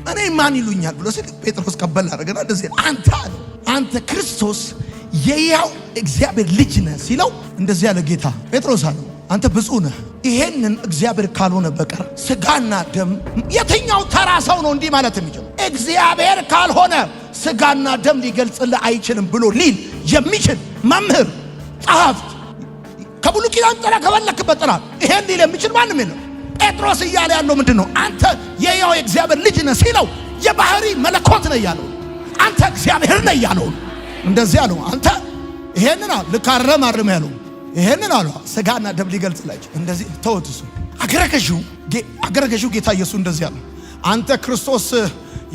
እኔ ማን ይሉኛል ብሎ ሲል ጴጥሮስ ቀበል አደረገና እንደዚህ አንተ ክርስቶስ የያው እግዚአብሔር ልጅ ነህ ሲለው እንደዚህ ያለ ጌታ ጴጥሮስ አለው አንተ ብፁዕ ነህ። ይሄንን እግዚአብሔር ካልሆነ በቀር ስጋና ደም የትኛው ተራ ሰው ነው እንዲህ ማለት የሚችለው? እግዚአብሔር ካልሆነ ስጋና ደም ሊገልጽልህ አይችልም ብሎ ሊል የሚችል መምህር ጸሐፍት ከብሉይ ኪዳን ጥራ ከፈለክበት ጥራ ይሄን ሊል የሚችል ማንም የለም። ጴጥሮስ እያለ ያለው ምንድን ነው? አንተ የያው እግዚአብሔር ልጅ ነህ ሲለው የባህሪ መለኮት ነህ ያለው፣ አንተ እግዚአብሔር ነህ ያለው እንደዚህ ያለው አንተ ይሄንን ልካረም አርም ያለው ይሄንን አለ ስጋና ደም ሊገልጽላችሁ እንደዚህ ተወትሱ አገረገዡ ጌታ ኢየሱስ እንደዚህ ያለው አንተ ክርስቶስ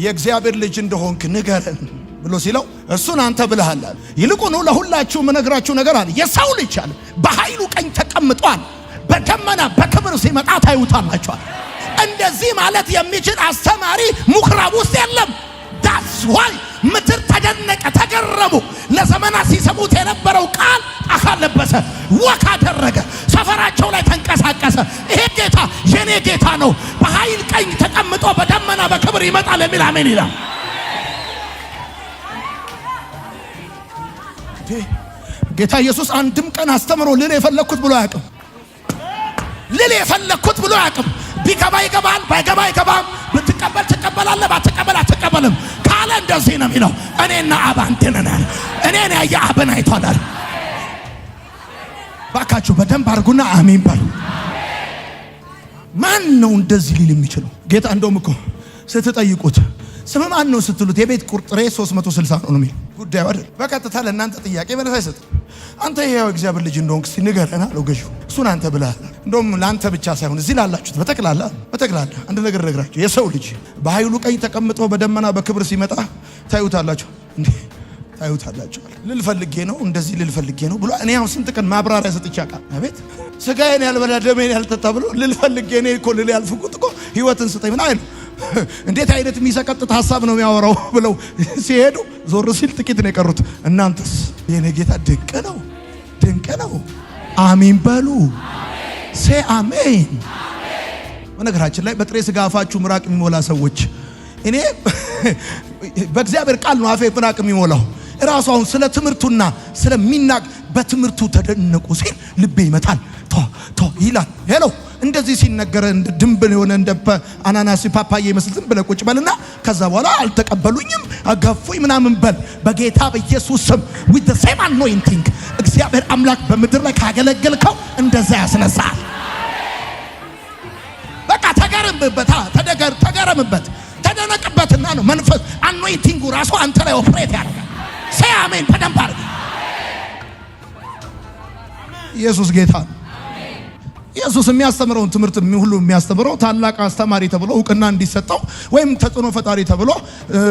የእግዚአብሔር ልጅ እንደሆንክ ንገረን ብሎ ሲለው እሱን አንተ ብለሃል። ይልቁኑ ለሁላችሁ ምነግራችሁ ነገር አለ። የሰው ልጅ አለ በኃይሉ ቀኝ ተቀምጧል፣ በደመና በክብር ሲመጣ ታዩታላችሁ። እንደዚህ ማለት የሚችል አስተማሪ ምኩራብ ውስጥ የለም። ዳስ ዋይ ምድር ተደነቀ፣ ተገረሙ። ለዘመናት ሲሰሙት የነበረው ቃል አካል ለበሰ፣ ወክ አደረገ፣ ሰፈራቸው ላይ ተንቀሳቀሰ። ይሄ ጌታ የኔ ጌታ ነው፣ በኃይል ቀኝ ተቀምጦ በደመና በክብር ይመጣል የሚል አሜን ይላል። ጌታ ኢየሱስ አንድም ቀን አስተምሮ ልል የፈለኩት ብሎ አያውቅም። ቢገባ ይገባል፣ ባይገባ አይገባም። ብትቀበል ትቀበላለህ፣ ባትቀበል አትቀበልም ካለ እንደዚህ ነው የሚለው። እኔና አብ አንድ ነን። እኔን ያየ አብን አይቷል። ባካችሁ በደንብ አድርጉና አሜን በሉ። ማን ነው እንደዚህ ሊል የሚችለው? ጌታ እንደውም እኮ ስትጠይቁት ስም ማን ነው ስትሉት የቤት ቁጥሬ 360 ነው የሚል ጉዳዩ አይደል። በቀጥታ ለእናንተ ጥያቄ መልስ አይሰጥም። አንተ ይሄው እግዚአብሔር ልጅ እንደሆንክ እስቲ ንገረን አለው ገዢው። እሱን አንተ ብለሃል። እንደውም ለአንተ ብቻ ሳይሆን እዚህ ላላችሁት በጠቅላላ አንድ ነገር ነግራችሁ፣ የሰው ልጅ በኃይሉ ቀኝ ተቀምጦ በደመና በክብር ሲመጣ ታዩታላችሁ። እንዴ ታዩታላችሁ ልልፈልጌ ነው እንደዚህ ልልፈልጌ ነው ብሎ እኔ አሁን ስንት ቀን ማብራሪያ ሰጥቼ አውቃለሁ። አቤት ስጋዬን ያልበላ ደሜን ያልጠጣ ብሎ ልልፈልጌ እኔ እኮ ልል ያልፍኩት እኮ ህይወትን ስጠኝ ምን አይሉ እንዴት አይነት የሚሰቀጥጥ ሐሳብ ነው የሚያወራው ብለው ሲሄዱ ዞር ሲል ጥቂት ነው የቀሩት። እናንተስ የኔ ጌታ ድንቅ ነው። አሜን በሉ። ሴ አሜን። በነገራችን ላይ በጥሬ ስጋ አፋችሁ ምራቅ የሚሞላ ሰዎች እኔ በእግዚአብሔር ቃል ነው አፌ ምራቅ የሚሞላው። ራሱ አሁን ስለ ትምህርቱና ስለሚናቅ በትምህርቱ ተደነቁ ሲል ልቤ ይመታል ቶ ይላል። ሄሎ እንደዚህ ሲነገር እንደ ድንብል የሆነ እንደ አናናስ ፓፓዬ መስል ዝም ብለህ ቁጭ በልና ከዛ በኋላ አልተቀበሉኝም አጋፉኝ ምናምን በል። በጌታ በኢየሱስ ስም with the same anointing እግዚአብሔር አምላክ በምድር ላይ ካገለገልከው እንደዛ ያስነሳል። በቃ ተገረምበት ተደነቅበትና ነው መንፈስ anointing ራሱ አንተ ላይ ኦፕሬት ያደርጋል። say አሜን በደንብ አድርግ። ኢየሱስ ጌታ ኢየሱስ የሚያስተምረውን ትምህርት ሁሉ የሚያስተምረው ታላቅ አስተማሪ ተብሎ እውቅና እንዲሰጠው ወይም ተጽዕኖ ፈጣሪ ተብሎ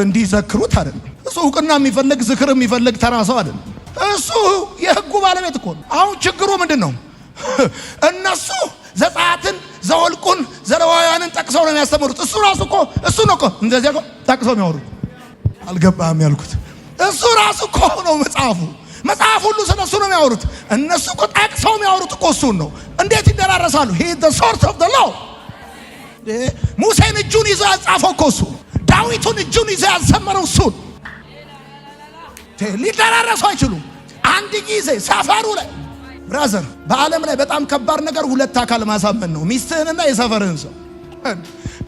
እንዲዘክሩት አይደለም። እሱ እውቅና የሚፈልግ ዝክር የሚፈልግ ተራ ሰው አይደለም። እሱ የሕጉ ባለቤት እኮ ነው። አሁን ችግሩ ምንድነው? እነሱ ዘጸአትን፣ ዘኍልቍን፣ ዘሌዋውያንን ጠቅሰው ነው የሚያስተምሩት። እሱ ራሱ እኮ እሱ ነው እኮ እንደዚህ እኮ ጠቅሰው የሚያወሩት። አልገባህም ያልኩት እሱ ራሱ እኮ ነው መጽሐፍ ሁሉ ስለሱ ነው የሚያወሩት። እነሱ እኮ ጠቅሰው የሚያወሩት እኮ እሱን ነው። እንዴት ይደራረሳሉ? he is the source of the law። ሙሴን እጁን ይዞ ያጻፈው እኮ እሱ፣ ዳዊቱን እጁን ይዞ ያዘመረው እሱ። ሊደራረሱ አይችሉም። አንድ ጊዜ ሰፈሩ ላይ ብራዘር፣ በዓለም ላይ በጣም ከባድ ነገር ሁለት አካል ማሳመን ነው፣ ሚስትህንና የሰፈርህን ሰው።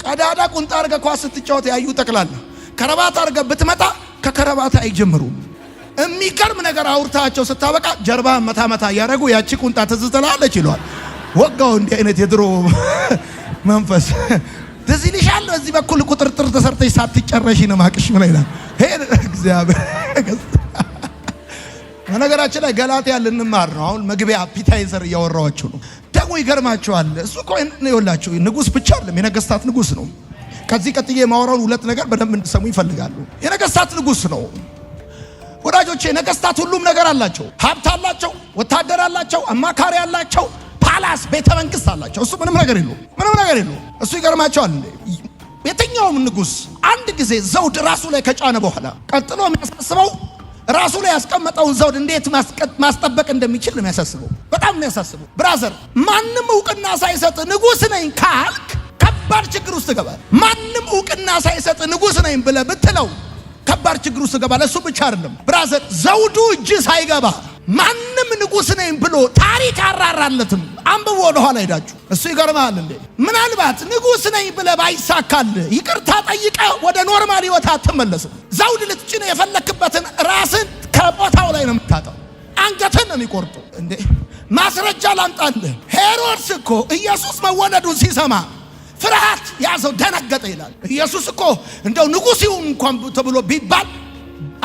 ቀዳዳ ቁንጣ አድርገህ ኳስ ስትጫወት ያዩ ጠቅላላ ከረባት አድርገህ ብትመጣ ከከረባት አይጀምሩም። የሚገርም ነገር አውርታቸው ስታበቃ ጀርባ መታ ያረጉ ያቺ ቁንጣ ትዝ ትላለች ይሏል። ወጋው እንዲህ አይነት የድሮ መንፈስ ትዝ ይልሻል። እዚህ በኩል ቁጥርጥር ተሰርተሽ ሳትጨረሺ ነው ማቅሽ ምን ይላል እግዚአብሔር። በነገራችን ላይ ገላትያ ልንማር ነው አሁን። መግቢያ አፒታይዘር እያወራኋችሁ ነው። ደግሞ ይገርማችኋል። እሱ እኮ ይኸውላችሁ ንጉሥ ብቻ አይደለም፣ የነገስታት ንጉሥ ነው። ከዚህ ቀጥዬ የማወራውን ሁለት ነገር በደንብ እንድትሰሙ ይፈልጋሉ። የነገስታት ንጉሥ ነው ወዳጆቼ። ነገስታት ሁሉም ነገር አላቸው። ሀብት አላቸው፣ ወታደር አላቸው፣ አማካሪ አላቸው፣ ፓላስ ቤተ መንግስት አላቸው። እሱ ምንም ነገር የለው። እሱ ይገርማቸዋል እንዴ የትኛውም ንጉሥ አንድ ጊዜ ዘውድ ራሱ ላይ ከጫነ በኋላ ቀጥሎ የሚያሳስበው ራሱ ላይ ያስቀመጠውን ዘውድ እንዴት ማስጠበቅ እንደሚችል ነው የሚያሳስበው። በጣም የሚያሳስበው ብራዘር፣ ማንም እውቅና ሳይሰጥ ንጉሥ ነኝ ካልክ ከባድ ችግር ውስጥ ገባል። ማንም ዕውቅና ሳይሰጥ ንጉሥ ነኝ ብለህ ብትለው ከባድ ችግር ውስጥ ገባል። እሱ ብቻ አይደለም ብራዘር፣ ዘውዱ እጅ ሳይገባ ማንም ንጉሥ ነኝ ብሎ ታሪክ አራራለትም። አንብቦ ወደ ኋላ ሄዳችሁ እሱ ይገርማል እንዴ። ምናልባት ንጉሥ ነኝ ብለህ ባይሳካል ይቅርታ ጠይቀህ ወደ ኖርማል ህይወት አትመለስም። ዘውድ ልትጭን የፈለክበትን ራስን ከቦታው ላይ ነው የምታጣው። አንገትን ነው የሚቆርጡ እንዴ። ማስረጃ ላምጣልህ። ሄሮድስ እኮ ኢየሱስ መወለዱን ሲሰማ ፍርሃት ያዘው፣ ደነገጠ ይላል። ኢየሱስ እኮ እንደው ንጉሥ ይሁን እንኳን ተብሎ ቢባል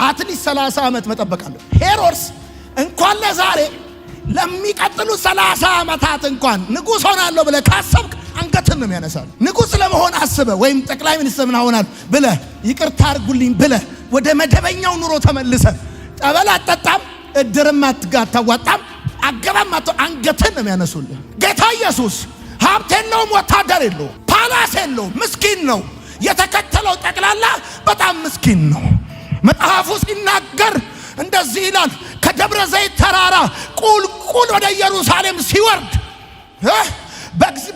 አትሊስት 30 ዓመት መጠበቅ አለ። ሄሮድስ እንኳን ለዛሬ ለሚቀጥሉት 30 ዓመታት እንኳን ንጉሥ ሆናለሁ ብለህ ካሰብክ አንገትን ነው የሚያነሳል። ንጉሥ ለመሆን አስበህ ወይም ጠቅላይ ሚኒስትር ምን ሆናለሁ ብለህ ይቅርታ አድርጉልኝ ብለህ ወደ መደበኛው ኑሮ ተመልሰህ ጠበል አትጠጣም፣ እድርም አታዋጣም፣ አገባም አንገትን ነው የሚያነሱልህ። ጌታ ኢየሱስ ሀብት የለውም፣ ወታደር የለውም፣ ፓላስ የለውም፣ ምስኪን ነው። የተከተለው ጠቅላላ በጣም ምስኪን ነው። መጽሐፉ ሲናገር እንደዚህ ይላል፣ ከደብረ ዘይት ተራራ ቁልቁል ወደ ኢየሩሳሌም ሲወርድ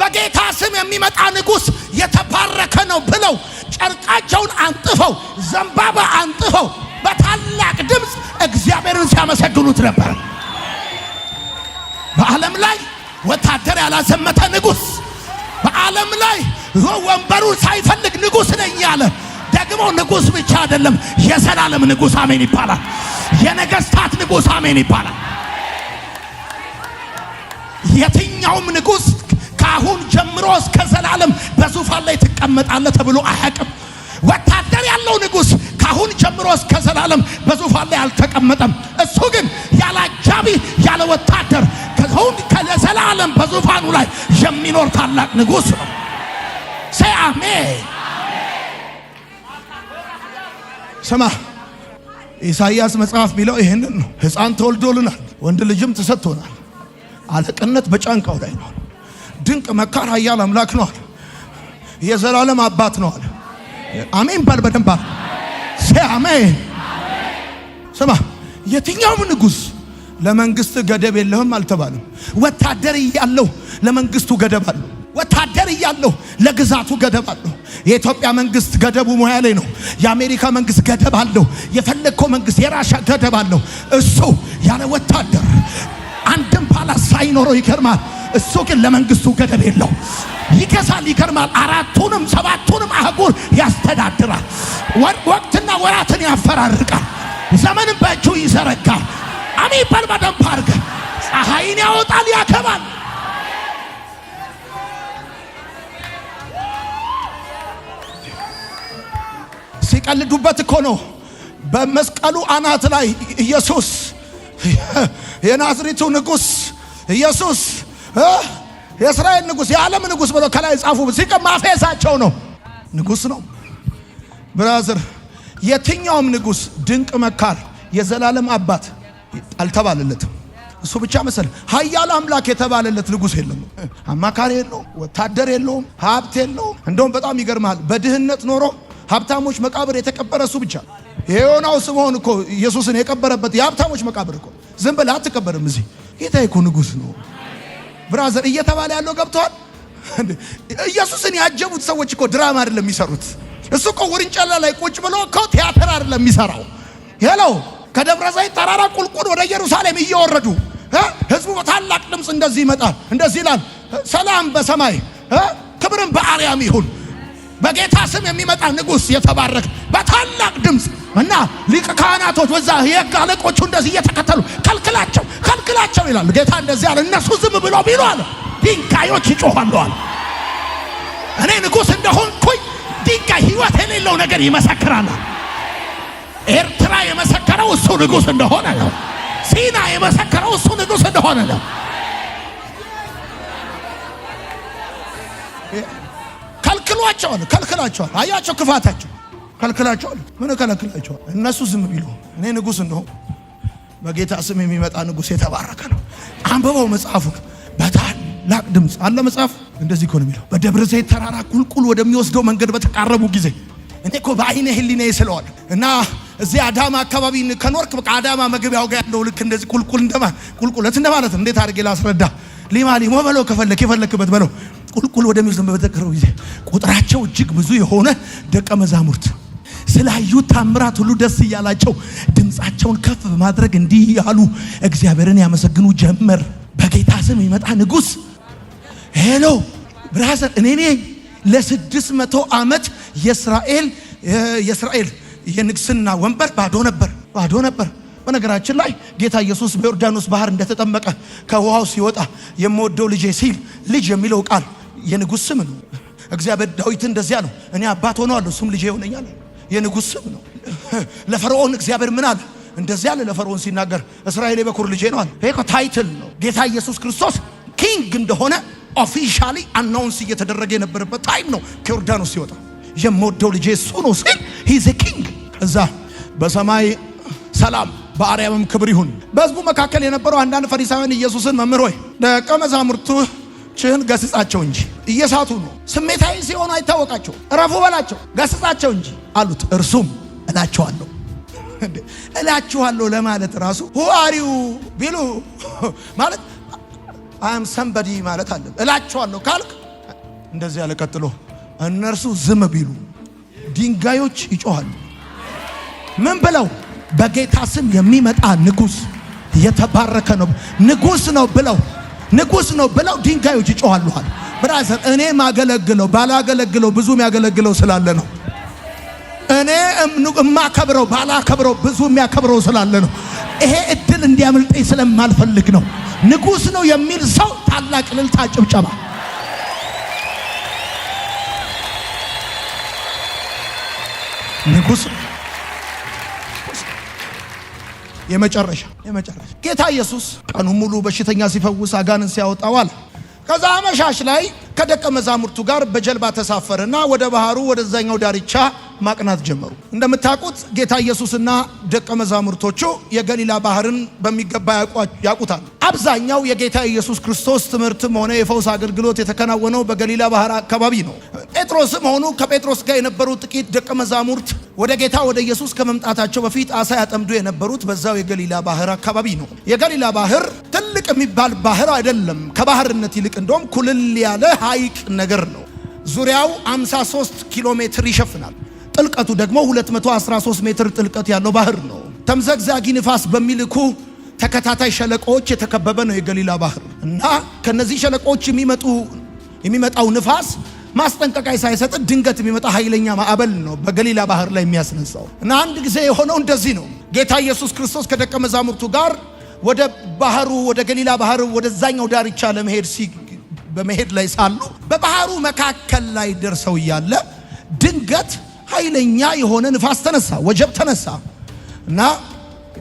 በጌታ ስም የሚመጣ ንጉሥ የተባረከ ነው ብለው ጨርቃቸውን አንጥፈው ዘንባባ አንጥፈው በታላቅ ድምፅ እግዚአብሔርን ሲያመሰግኑት ነበር። በዓለም ላይ ወታደር ያላዘመተ ንጉሥ፣ በዓለም ላይ ወንበሩን ሳይፈልግ ንጉሥ ነኝ ያለ ደግሞ ንጉሥ ብቻ አይደለም፣ የዘላለም ንጉሥ አሜን ይባላል። የነገስታት ንጉሥ አሜን ይባላል። የትኛውም ንጉሥ ከአሁን ጀምሮ እስከ ዘላለም በዙፋን ላይ ትቀመጣለህ ተብሎ አያውቅም። ወታደር ያለው ንጉሥ ከአሁን ጀምሮ እስከ ዘላለም በዙፋን ላይ አልተቀመጠም። እሱ ግን ያለ አጃቢ ያለ ወታደር ከሁን ከዘላለም በዙፋኑ ላይ የሚኖር ታላቅ ንጉሥ ነው። ሰይ አሜን። ስማ፣ ኢሳይያስ መጽሐፍ ቢለው ይሄንን ነው። ሕፃን ተወልዶልናል፣ ወንድ ልጅም ተሰጥቶናል፣ አለቅነት በጫንቃው ላይ ነው። ድንቅ መካር ኃያል አምላክ ነው አለ። የዘላለም አባት ነው አለ። አሜን ባል በደንብ አሜን። ስማ፣ የትኛውም ንጉሥ ለመንግስት ገደብ የለህም አልተባለም። ወታደር እያለው ለመንግስቱ ገደብ አለው። ወታደር እያለው ለግዛቱ ገደብ አለው። የኢትዮጵያ መንግስት ገደቡ ሙያ ላይ ነው። የአሜሪካ መንግስት ገደብ አለው። የፈለግከው መንግስት የራሻ ገደብ አለው። እሱ ያለ ወታደር አንድም ፓላስ ሳይኖረው ይገርማል። እሱ ግን ለመንግስቱ ገደብ የለው። ይገዛል፣ ይገርማል። 4ቱንም 7ቱንም አህጉር ያስተዳድራል። ወቅትና ወራትን ያፈራርቃል። ዘመንን በእጁ ይዘረጋል። አሜን በል በደንብ አድርገህ። ፀሐይን ያወጣል፣ ያከባል። ሲቀልዱበት እኮ ነው። በመስቀሉ አናት ላይ ኢየሱስ የናዝሬቱ ንጉሥ ኢየሱስ የእስራኤል ንጉሥ የዓለም ንጉሥ ብሎ ከላይ ጻፉ። ማፌዛቸው ነው። ንጉሥ ነው ብራዘር። የትኛውም ንጉሥ ድንቅ መካር የዘላለም አባት አልተባለለትም። እሱ ብቻ መሰለ ኃያል አምላክ የተባለለት ንጉሥ የለም። አማካሪ የለውም፣ ወታደር የለውም፣ ሀብት የለውም። እንደውም በጣም ይገርማል። በድህነት ኖሮ ሀብታሞች መቃብር የተቀበረ እሱ ብቻ። የዮናው ስምዖን እኮ ኢየሱስን የቀበረበት የሀብታሞች መቃብር እኮ። ዝም ብለህ አትቀበርም እዚህ። ጌታ እኮ ንጉሥ ነው ብራዘር። እየተባለ ያለው ገብቷል። ኢየሱስን ያጀቡት ሰዎች እኮ ድራማ አይደለም የሚሰሩት። እሱ እኮ ውርንጨላ ላይ ቁጭ ብሎ እኮ ቲያትር አይደለም የሚሰራው። ሄሎ ከደብረ ዘይት ተራራ ቁልቁል ወደ ኢየሩሳሌም እየወረዱ ህዝቡ በታላቅ ድምፅ እንደዚህ ይመጣል፣ እንደዚህ ይላል፣ ሰላም በሰማይ ክብርም በአርያም ይሁን። በጌታ ስም የሚመጣ ንጉሥ የተባረከ በታላቅ ድምፅ እና ሊቀ ካህናቶች ወዛ የሕግ አለቆቹ እንደዚህ እየተከተሉ ከልክላቸው ይላል ጌታ። እንደዚህ አለ። እነሱ ዝም ብሎ ቢሉ አለ ድንጋዮች ይጮኻሉ አለ። እኔ ንጉሥ እንደሆንኩኝ ድንጋይ ሕይወት የሌለው ነገር ይመሰክራል። ኤርትራ የመሰከረው እሱ ንጉሥ እንደሆነ ነው። ሲና የመሰከረው እሱ ንጉሥ እንደሆነ ነው። ከልክላቸዋል። አያቸው ክፋታቸው። ከልክላቸዋል። ምን ከለክላቸዋል? እነሱ ዝም ቢሉ እኔ ንጉሥ እንደሆንኩ በጌታ ስም የሚመጣ ንጉሥ የተባረከ ነው። አንብበው መጽሐፉን በታላቅ ድምፅ አለ። መጽሐፍ እንደዚህ እኮ ነው የሚለው። በደብረ ዘይት ተራራ ቁልቁል ወደሚወስደው መንገድ በተቃረቡ ጊዜ እኔ እኮ በአይነ ህሊናዬ ስለዋል እና እዚህ አዳማ አካባቢ ከኖርክ በቃ አዳማ መግቢያው ጋር ያለው ልክ እንደዚህ ቁልቁለት እንደማለት ነው። እንዴት አድርጌ ላስረዳ? ሊማ በለው ከፈለክ የፈለክበት በለው። ቁልቁል ወደሚወስድ በተቀረው ጊዜ ቁጥራቸው እጅግ ብዙ የሆነ ደቀ መዛሙርት ስላዩት ታምራት ሁሉ ደስ እያላቸው ድምፃቸውን ከፍ በማድረግ እንዲህ ያሉ እግዚአብሔርን ያመሰግኑ ጀመር። በጌታ ስም ይመጣ ንጉሥ። ሄሎ ብራዘር፣ እኔ ለ600 ዓመት የእስራኤል የንግስና ወንበር ባዶ ነበር። በነገራችን ላይ ጌታ ኢየሱስ በዮርዳኖስ ባህር እንደተጠመቀ ከውሃው ሲወጣ የምወደው ልጄ ሲል ልጅ የሚለው ቃል የንጉሥ ስም ነው። እግዚአብሔር ዳዊት እንደዚያ ነው፣ እኔ አባት ሆነዋለሁ እሱም ልጄ ይሆነኛል። የንጉሥ ስም ነው። ለፈርዖን እግዚአብሔር ምን አለ? እንደዚያ አለ ለፈርዖን ሲናገር እስራኤል የበኩር ልጄ ነው አለ። ይሄ ታይትል ነው። ጌታ ኢየሱስ ክርስቶስ ኪንግ እንደሆነ ኦፊሻሊ አናውንስ እየተደረገ የነበረበት ታይም ነው። ከዮርዳኖስ ሲወጣ የምወደው ልጄ እሱ ነው ሲል ሂዝ ኤ ኪንግ። እዛ በሰማይ ሰላም በአርያምም ክብር ይሁን። በሕዝቡ መካከል የነበረው አንዳንድ ፈሪሳውያን ኢየሱስን መምህር ሆይ ደቀ መዛሙርትህን ገስጻቸው እንጂ እየሳቱ ነው፣ ስሜታዊ ሲሆኑ አይታወቃቸው፣ እረፉ በላቸው፣ ገስጻቸው እንጂ አሉት። እርሱም እላችኋለሁ ለማለት ራሱ who are you ቢሉ ማለት I am somebody ማለት አለ። እላችኋለሁ ካልክ እንደዚህ ያለ ቀጥሎ እነርሱ ዝም ቢሉ ድንጋዮች ይጮሃሉ። ምን ብለው? በጌታ ስም የሚመጣ ንጉሥ የተባረከ ነው፣ ንጉሥ ነው ብለው ድንጋዮች ይጮሃሉሃል። ብራዘር፣ እኔ ማገለግለው ባላገለግለው ብዙ የሚያገለግለው ስላለ ነው። እኔ እማከብረው ባላከብረው ብዙ የሚያከብረው ስላለ ነው። ይሄ እድል እንዲያመልጠኝ ስለማልፈልግ ነው። ንጉሥ ነው የሚል ሰው ታላቅ እልልታ፣ ጭብጨባ። ንጉሥ የመጨረሻ ጌታ ኢየሱስ ቀኑን ሙሉ በሽተኛ ሲፈውስ አጋንንት ሲያወጣ ዋለ። ከዛ አመሻሽ ላይ ከደቀ መዛሙርቱ ጋር በጀልባ ተሳፈረና ወደ ባህሩ ወደዛኛው ዳርቻ ማቅናት ጀመሩ። እንደምታውቁት ጌታ ኢየሱስና ደቀ መዛሙርቶቹ የገሊላ ባህርን በሚገባ ያውቁታል። አብዛኛው የጌታ ኢየሱስ ክርስቶስ ትምህርትም ሆነ የፈውስ አገልግሎት የተከናወነው በገሊላ ባህር አካባቢ ነው። ጴጥሮስም ሆኑ ከጴጥሮስ ጋር የነበሩ ጥቂት ደቀ መዛሙርት ወደ ጌታ ወደ ኢየሱስ ከመምጣታቸው በፊት አሳ ያጠምዱ የነበሩት በዛው የገሊላ ባህር አካባቢ ነው። የገሊላ ባህር ትልቅ የሚባል ባህር አይደለም። ከባህርነት ይልቅ እንደውም ኩልል ያለ ሐይቅ ነገር ነው። ዙሪያው 53 ኪሎ ሜትር ይሸፍናል። ጥልቀቱ ደግሞ 213 ሜትር ጥልቀት ያለው ባህር ነው። ተምዘግዛጊ ንፋስ በሚልኩ ተከታታይ ሸለቆዎች የተከበበ ነው የገሊላ ባህር እና ከነዚህ ሸለቆዎች የሚመጣው ንፋስ ማስጠንቀቂያ ሳይሰጥ ድንገት የሚመጣ ኃይለኛ ማዕበል ነው በገሊላ ባህር ላይ የሚያስነሳው። እና አንድ ጊዜ የሆነው እንደዚህ ነው። ጌታ ኢየሱስ ክርስቶስ ከደቀ መዛሙርቱ ጋር ወደ ባህሩ ወደ ገሊላ ባህር ወደዛኛው ዳርቻ ለመሄድ በመሄድ ላይ ሳሉ በባህሩ መካከል ላይ ደርሰው እያለ ድንገት ኃይለኛ የሆነ ንፋስ ተነሳ፣ ወጀብ ተነሳ እና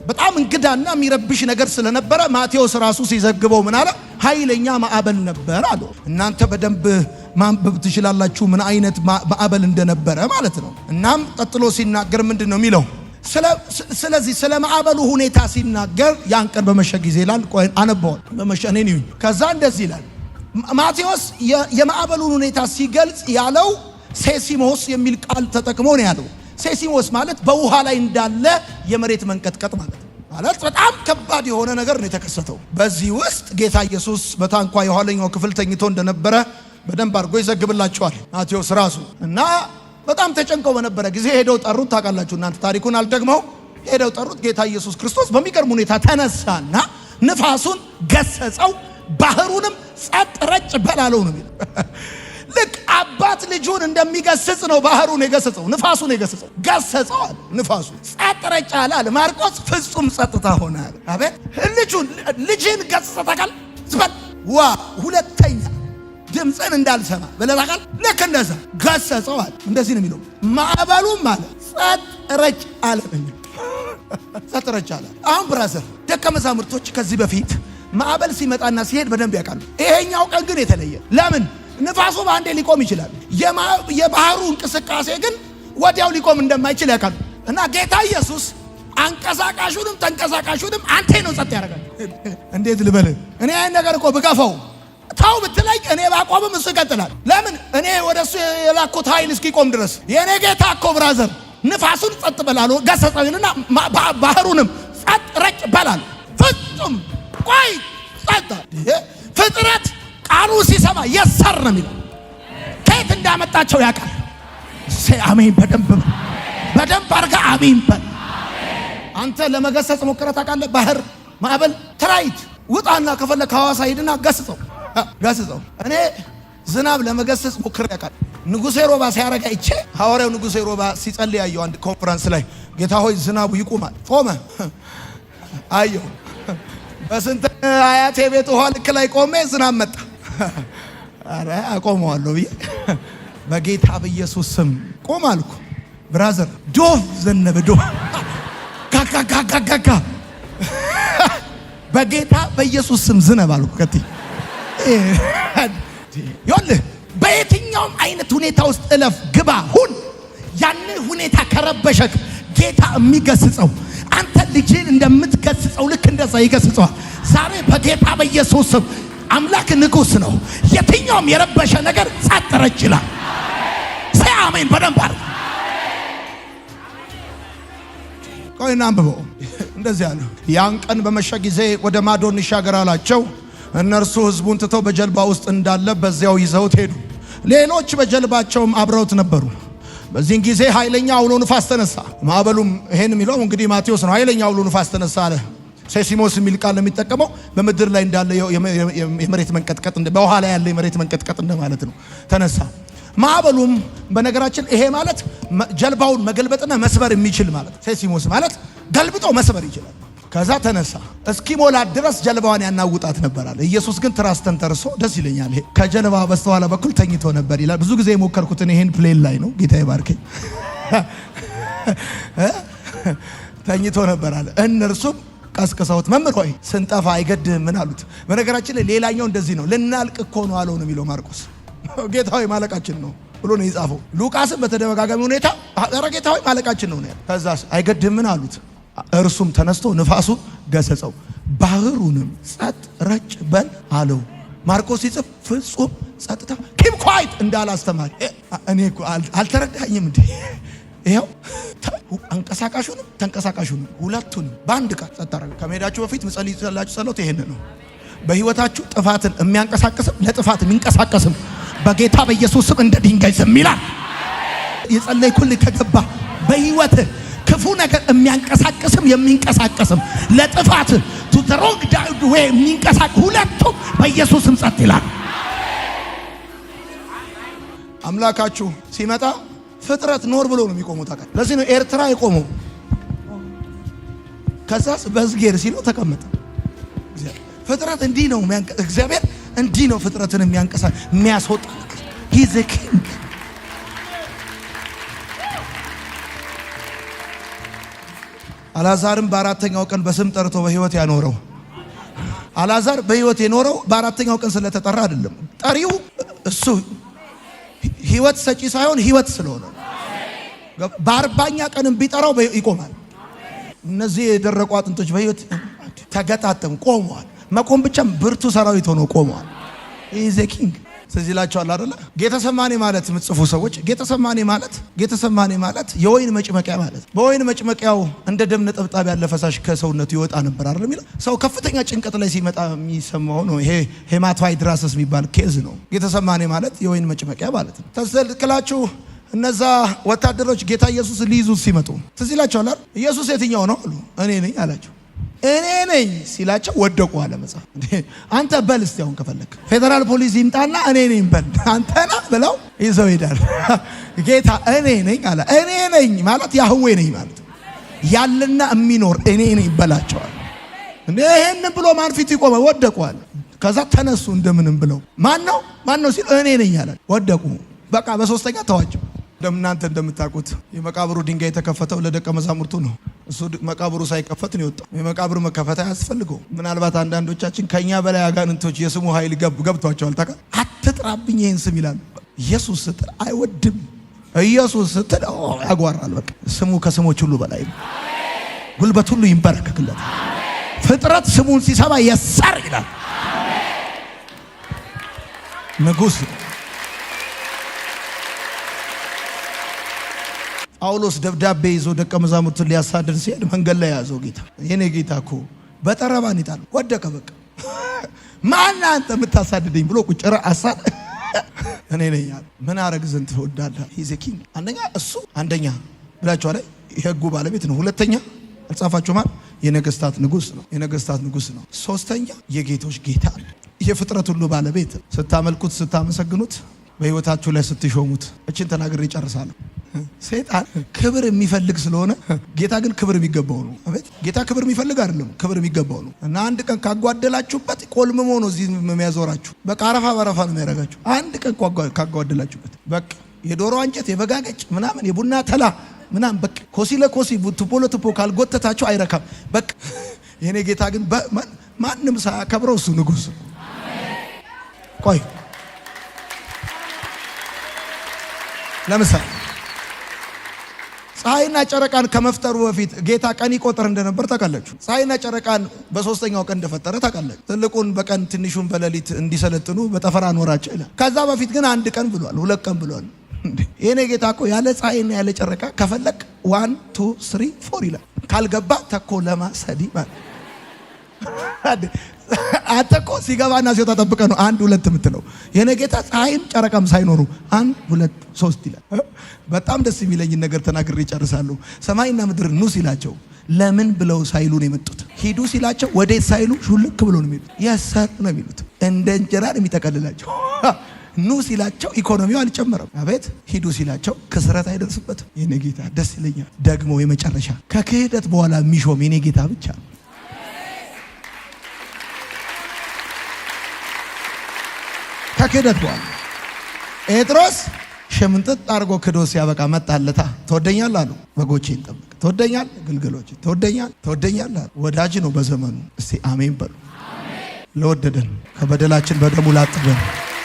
በጣም እንግዳና የሚረብሽ ነገር ስለነበረ ማቴዎስ ራሱ ሲዘግበው ምን አለ? ኃይለኛ ማዕበል ነበር አለ። እናንተ በደንብ ማንበብ ትችላላችሁ ምን አይነት ማዕበል እንደነበረ ማለት ነው። እናም ቀጥሎ ሲናገር ምንድን ነው የሚለው? ስለዚህ ስለ ማዕበሉ ሁኔታ ሲናገር ያን ቀን በመሸ ጊዜ ይላል። ቆይ አነበዋል። በመሸ እኔ ነኝ። ከዛ እንደዚህ ይላል ማቴዎስ የማዕበሉን ሁኔታ ሲገልጽ ያለው ሴሲሞስ የሚል ቃል ተጠቅሞ ነው ያለው። ሴሲሞስ ማለት በውሃ ላይ እንዳለ የመሬት መንቀጥቀጥ ማለት ነው። ማለት በጣም ከባድ የሆነ ነገር ነው የተከሰተው። በዚህ ውስጥ ጌታ ኢየሱስ በታንኳ የኋለኛው ክፍል ተኝቶ እንደነበረ በደንብ አድርጎ ይዘግብላቸዋል ማቴዎስ ራሱ። እና በጣም ተጨንቀው በነበረ ጊዜ ሄደው ጠሩት። ታውቃላችሁ እናንተ ታሪኩን አልደግመው። ሄደው ጠሩት። ጌታ ኢየሱስ ክርስቶስ በሚገርም ሁኔታ ተነሳና ንፋሱን ገሰጸው፣ ባህሩንም ጸጥ ረጭ በላለው ነው የሚለው። ልክ አባት ልጁን እንደሚገስጽ ነው ባህሩን የገሰጸው፣ ንፋሱን የገሰጸው። ገሰጸው አለ፣ ንፋሱ ጸጥ ረጭ አለ። ማርቆስ ፍጹም ጸጥታ ሆነ አለ። አቤት! ልጅን ገሰጸታል ዝበል ዋ ሁለተኛ ድምፅን እንዳልሰማ በለላቃል። ልክ እንደዛ ገሰጸው አለ። እንደዚህ ነው የሚለው። ማዕበሉም አለ ጸጥ ረጭ አለ። ጸጥ ረጭ አለ። አሁን ብራዘር ደቀ መዛሙርቶች ከዚህ በፊት ማዕበል ሲመጣና ሲሄድ በደንብ ያውቃሉ። ይሄኛው ቀን ግን የተለየ። ለምን? ንፋሱ በአንዴ ሊቆም ይችላል። የባህሩ እንቅስቃሴ ግን ወዲያው ሊቆም እንደማይችል ያውቃሉ። እና ጌታ ኢየሱስ አንቀሳቃሹንም ተንቀሳቃሹንም አንተ ነው ጸጥ ያደርጋል። እንዴት ልበል? እኔ አይን ነገር እኮ ብቀፈው ታው ብትለይ እኔ ባቆምም እሱ ይቀጥላል። ለምን? እኔ ወደሱ የላኩት ኃይል እስኪቆም ድረስ። የኔ ጌታ እኮ ብራዘር ንፋሱን ጸጥ በላሉ ገሰጸኝና ባህሩንም ጸጥ ረጭ በላሉ። ፍጹም ቆይ ጸጥ ፍጥረት ቃሉ ሲሰማ የሰር ነው የሚለው። ከየት እንዳመጣቸው ያውቃል። አሜን። በደንብ አርጋ አሜን በል። አንተ ለመገሰጽ ሞክረህ ታውቃለህ? ባህር ማዕበል ትራይት ውጣና ከፈለክ ሐዋሳ ሂድና ገስጸው። እኔ ዝናብ ለመገሰጽ ሞክሬ ያውቃል። ንጉሴ ሮባ ሲያረጋ ይቼ ሐዋርያው ንጉሴ ሮባ ሲጸልይ ያየው አንድ ኮንፈረንስ ላይ ጌታ ሆይ ዝናቡ ይቁማል። ቆመ አየው። በስንት አያቴ ቤት ውሃ ልክ ላይ ቆሜ ዝናብ መጣ። አረ አቆመዋለሁ ብዬ በጌታ በኢየሱስ ስም ቆም አልኩ። ብራዘር ዶፍ ዘነበ። ዶፍ ካካካካካ በጌታ በኢየሱስ ስም ዝነብ አልኩ። ከቲ ይኸውልህ በየትኛውም አይነት ሁኔታ ውስጥ እለፍ ግባ ሁን፣ ያንን ሁኔታ ከረበሸክ ጌታ የሚገስጸው አንተ ልጅን እንደምትገስጸው ልክ እንደዛ ይገስጸዋል። ዛሬ በጌታ በኢየሱስ ስም አምላክ ንጉሥ ነው። የትኛውም የረበሸ ነገር ጸጥ ረጭ ይላል። ሰይ አሜን በደንብ አድርግ። ቆይና አንብበው። እንደዚህ አለ። ያን ቀን በመሸ ጊዜ ወደ ማዶ እንሻገር አላቸው። እነርሱ ሕዝቡን ትተው በጀልባ ውስጥ እንዳለ በዚያው ይዘውት ሄዱ። ሌሎች በጀልባቸውም አብረውት ነበሩ። በዚህን ጊዜ ኃይለኛ አውሎ ንፋስ ተነሳ። ማዕበሉም ይሄን የሚለው እንግዲህ ማቴዎስ ነው። ኃይለኛ አውሎ ንፋስ ተነሳ አለ። ሴሲሞስ የሚል ቃል የሚጠቀመው በምድር ላይ እንዳለ የመሬት መንቀጥቀጥ በውሃ ላይ ያለ የመሬት መንቀጥቀጥ እንደማለት ነው። ተነሳ። ማዕበሉም በነገራችን ይሄ ማለት ጀልባውን መገልበጥና መስበር የሚችል ማለት። ሴሲሞስ ማለት ገልብጦ መስበር ይችላል። ከዛ ተነሳ። እስኪሞላ ድረስ ጀልባዋን ያናውጣት ነበር አለ። ኢየሱስ ግን ትራስ ተንተርሶ ደስ ይለኛል። ይሄ ከጀልባ በስተኋላ በኩል ተኝቶ ነበር ይላል። ብዙ ጊዜ የሞከርኩትን ይሄን ፕሌን ላይ ነው። ጌታ ይባርከኝ። ተኝቶ ነበር አለ። እነርሱም ቀስቅሰውት መምህር ሆይ ስንጠፋ አይገድም ምን አሉት። በነገራችን ላይ ሌላኛው እንደዚህ ነው። ልናልቅ እኮ ነው አለው ነው የሚለው ማርቆስ። ጌታ ሆይ ማለቃችን ነው ብሎ ነው የጻፈው። ሉቃስም በተደጋጋሚ ሁኔታ ኧረ ጌታ ሆይ ማለቃችን ነው ነው። ከዛስ አይገድም ምን አሉት። እርሱም ተነስቶ ንፋሱን ገሰጸው፣ ባህሩንም ጸጥ ረጭ በል አለው። ማርቆስ ሲጽፍ ፍጹም ጸጥታ ኪፕ ኳይት እንዳለ አስተማሪ። እኔ እኮ አልተረዳኝም እንዴ? ይሄው አንቀሳቃሹንም ተንቀሳቃሹንም ሁለቱንም በአንድ ቃል ጸጥ አደረገ። ከመሄዳችሁ በፊት ምጸልይላችሁ ጸሎት ይሄን ነው። በህይወታችሁ ጥፋትን የሚያንቀሳቅስም ለጥፋት የሚንቀሳቀስም በጌታ በኢየሱስ ስም እንደ ድንጋይ ዝም ይላል። የጸለይኩልህ ከገባ በህይወት ክፉ ነገር የሚያንቀሳቅስም የሚንቀሳቀስም ለጥፋት ቱ ዘ ሮንግ ዌይ የሚንቀሳቀስ ሁለቱም በኢየሱስ ስም ጸጥ ይላል። አምላካችሁ ሲመጣ ፍጥረት ኖር ብሎ ነው የሚቆመው። ታውቃለህ። ለዚህ ነው ኤርትራ የቆመው። ከዛስ በዝጌር ሲለው ተቀመጠ። ፍጥረት እንዲህ ነው እግዚአብሔር እንዲህ ነው ፍጥረትን የሚያስወጣ ሂዝ ኤ ኪንግ። አልዓዛርም በአራተኛው ቀን በስም ጠርቶ በህይወት ያኖረው። አልዓዛር በህይወት የኖረው በአራተኛው ቀን ስለተጠራ አይደለም። ጠሪው እሱ ህይወት ሰጪ ሳይሆን ህይወት ስለሆነ በአርባኛ ቀንም ቢጠራው ይቆማል። እነዚህ የደረቁ አጥንቶች በህይወት ተገጣጠሙ፣ ቆመዋል። መቆም ብቻም ብርቱ ሰራዊት ሆኖ ቆመዋል። ኢዝ ኤ ኪንግ። ስለዚህ ይላችኋል አይደለ? ጌተሰማኔ ማለት የምትጽፉ ሰዎች ጌተሰማኔ ማለት የወይን መጭመቂያ ማለት። በወይን መጭመቂያው እንደ ደም ነጠብጣብ ያለ ፈሳሽ ከሰውነቱ ይወጣ ነበር አይደል የሚለው። ሰው ከፍተኛ ጭንቀት ላይ ሲመጣ የሚሰማው ነው። ይሄ ሄማቶይድራሲስ የሚባል ኬዝ ነው። ጌተሰማኔ ማለት የወይን መጭመቂያ ማለት ነው። ተስልክላችሁ እነዛ ወታደሮች ጌታ ኢየሱስ ሊይዙ ሲመጡ ትዝ ይላችኋል አይደል? ኢየሱስ የትኛው ነው አሉ። እኔ ነኝ አላቸው። እኔ ነኝ ሲላቸው ወደቁ አለ መጽሐፍ። አንተ በል እስቲ አሁን ከፈለክ ፌደራል ፖሊስ ይምጣና እኔ ነኝ በል አንተ ነህ ብለው ይዘው ሄዳል። ጌታ እኔ ነኝ አለ። እኔ ነኝ ማለት ያህዌ ነኝ ማለት ያለና የሚኖር እኔ ነኝ በላቸዋል። ይሄን ብሎ ማን ፊት ይቆመ? ወደቁ አለ። ከዛ ተነሱ እንደምንም ብለው ማን ነው ሲል እኔ ነኝ አለ። ወደቁ። በቃ በሶስተኛ ተዋቸው። እናንተ እንደምታውቁት የመቃብሩ ድንጋይ የተከፈተው ለደቀ መዛሙርቱ ነው። እሱ መቃብሩ ሳይከፈት ነው የወጣው። የመቃብሩ መከፈት አያስፈልገው። ምናልባት አንዳንዶቻችን ከኛ በላይ አጋንንቶች የስሙ ኃይል ገብቷቸዋል። ታውቃ አትጥራብኝ ይሄን ስም ይላሉ። ኢየሱስ ስትል አይወድም። ኢየሱስ ስትል ያጓራል። በቃ ስሙ ከስሞች ሁሉ በላይ ነው። ጉልበት ሁሉ ይንበረከክለታል። ፍጥረት ስሙን ሲሰማ የሰር ይላል። ንጉሥ ጳውሎስ ደብዳቤ ይዞ ደቀ መዛሙርቱን ሊያሳድድ ሲሄድ መንገድ ላይ ያዘው ጌታ። የኔ ጌታ እኮ በጠረባን ይጣል ወደቀ። በቃ ማን አንተ የምታሳድደኝ ብሎ ቁጭራ አሳድ እኔ ነኝ ያለ። ምን አረግ ዘንድ ትወዳለህ? ሂዝ ኪንግ። አንደኛ እሱ አንደኛ ብላችኋል። የህጉ ባለቤት ነው። ሁለተኛ አልጻፋችሁ ማለት የነገስታት ንጉስ ነው። የነገስታት ንጉስ ነው። ሶስተኛ የጌቶች ጌታ ነው። የፍጥረት ሁሉ ባለቤት። ስታመልኩት፣ ስታመሰግኑት፣ በህይወታችሁ ላይ ስትሾሙት። እችን ተናግሬ ጨርሳለሁ። ሰይጣን ክብር የሚፈልግ ስለሆነ ጌታ ግን ክብር የሚገባው ነው። አቤት ጌታ ክብር የሚፈልግ አይደለም፣ ክብር የሚገባው ነው። እና አንድ ቀን ካጓደላችሁበት ቆልምሞ ነው እዚህ የሚያዞራችሁ። በቃ አረፋ በረፋ ነው የሚያደርጋችሁ። አንድ ቀን ካጓደላችሁበት በቃ የዶሮ አንጀት፣ የበጋገጭ ምናምን፣ የቡና ተላ ምናምን በቃ ኮሲ ለኮሲ ቱቦ ለቱቦ ካልጎተታችሁ አይረካም። በቃ የኔ ጌታ ግን ማንም ሳያከብረው እሱ ንጉስ። ቆይ ለምሳሌ ፀሐይና ጨረቃን ከመፍጠሩ በፊት ጌታ ቀን ይቆጥር እንደነበር ታውቃላችሁ። ፀሐይና ጨረቃን በሶስተኛው ቀን እንደፈጠረ ታውቃላችሁ። ትልቁን በቀን ትንሹን በሌሊት እንዲሰለጥኑ በጠፈር አኖራቸው ይላል። ከዛ በፊት ግን አንድ ቀን ብሏል፣ 2 ቀን ብሏል። የኔ ጌታ እኮ ያለ ፀሐይና ያለ ጨረቃ ከፈለክ 1 2 3 4 ይላል። ካልገባ ተኮ ለማሰዲ ማለት አንተ እኮ ሲገባና ሲወጣ ጠብቀህ ነው 1 2 የምትለው። የኔ ጌታ ፀሐይም ጨረቃም ሳይኖሩ 1 2 3 ይላል። በጣም ደስ የሚለኝ ነገር ተናግሬ ጨርሳለሁ። ሰማይና ምድር ኑ ሲላቸው ለምን ብለው ሳይሉ ነው የመጡት። ሂዱ ሲላቸው ወዴት ሳይሉ ሹልክ ብሎ ነው የሚሉት። የሰር ነው የሚሉት። እንደ እንጀራ ነው የሚጠቀልላቸው። ኑ ሲላቸው ኢኮኖሚው አልጨመረም። አቤት ሂዱ ሲላቸው ክስረት አይደርስበትም። የኔ ጌታ ደስ ይለኛል። ደግሞ የመጨረሻ ከክህደት በኋላ የሚሾም የኔ ጌታ ብቻ ነው። ከክህደት በኋላ ጴጥሮስ ሽምጥጥ አድርጎ ክዶ ሲያበቃ መጣለታ። ትወደኛለህ አሉ። በጎቼን ጠብቅ። ትወደኛለህ? ግልገሎቼን። ትወደኛለህ? ወዳጅ ነው በዘመኑ። እስቲ አሜን በሉ። ለወደደን ከበደላችን በደሙ ላጠበን